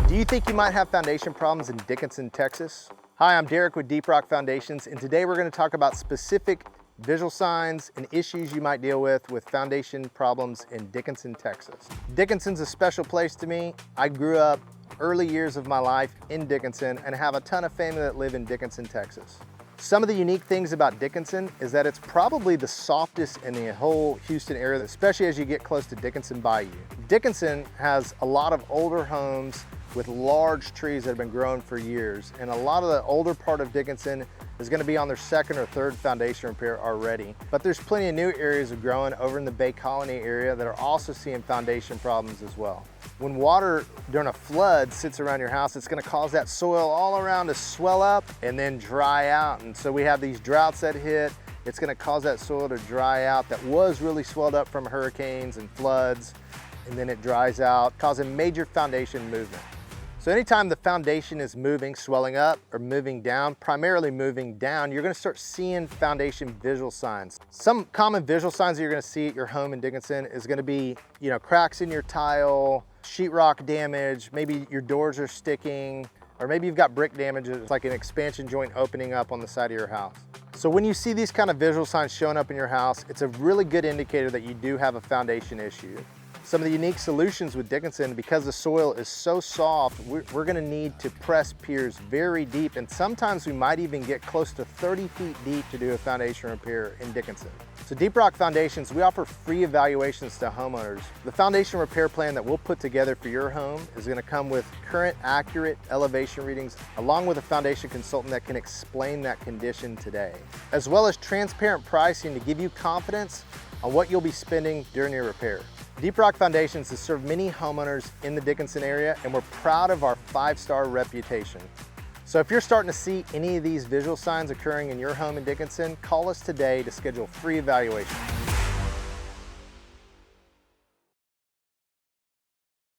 Do you think you might have foundation problems in Dickinson, Texas? Hi, I'm Derek with Deep Rock Foundations, and today we're going to talk about specific visual signs and issues you might deal with foundation problems in Dickinson, Texas. Dickinson's a special place to me. I grew up early years of my life in Dickinson and have a ton of family that live in Dickinson, Texas. Some of the unique things about Dickinson is that it's probably the softest in the whole Houston area, especially as you get close to Dickinson Bayou. Dickinson has a lot of older homes with large trees that have been growing for years, and a lot of the older part of Dickinson is going to be on their second or third foundation repair already. But there's plenty of new areas of growing over in the Bay Colony area that are also seeing foundation problems as well. When water during a flood sits around your house, it's going to cause that soil all around to swell up and then dry out. And so we have these droughts that hit. It's going to cause that soil to dry out that was really swelled up from hurricanes and floods, and then it dries out, causing major foundation movement. So anytime the foundation is moving, swelling up or moving down, primarily moving down, you're going to start seeing foundation visual signs. Some common visual signs that you're going to see at your home in Dickinson is going to be, cracks in your tile, sheetrock damage, maybe your doors are sticking, or maybe you've got brick damage. It's like an expansion joint opening up on the side of your house. So when you see these kind of visual signs showing up in your house, it's a really good indicator that you do have a foundation issue. Some of the unique solutions with Dickinson, because the soil is so soft, we're gonna need to press piers very deep, and sometimes we might even get close to 30 feet deep to do a foundation repair in Dickinson. So Deep Rock Foundations, we offer free evaluations to homeowners. The foundation repair plan that we'll put together for your home is gonna come with current, accurate elevation readings, along with a foundation consultant that can explain that condition today, as well as transparent pricing to give you confidence on what you'll be spending during your repair. Deep Rock Foundations has served many homeowners in the Dickinson area, and we're proud of our 5-star reputation. So if you're starting to see any of these visual signs occurring in your home in Dickinson, call us today to schedule a free evaluation.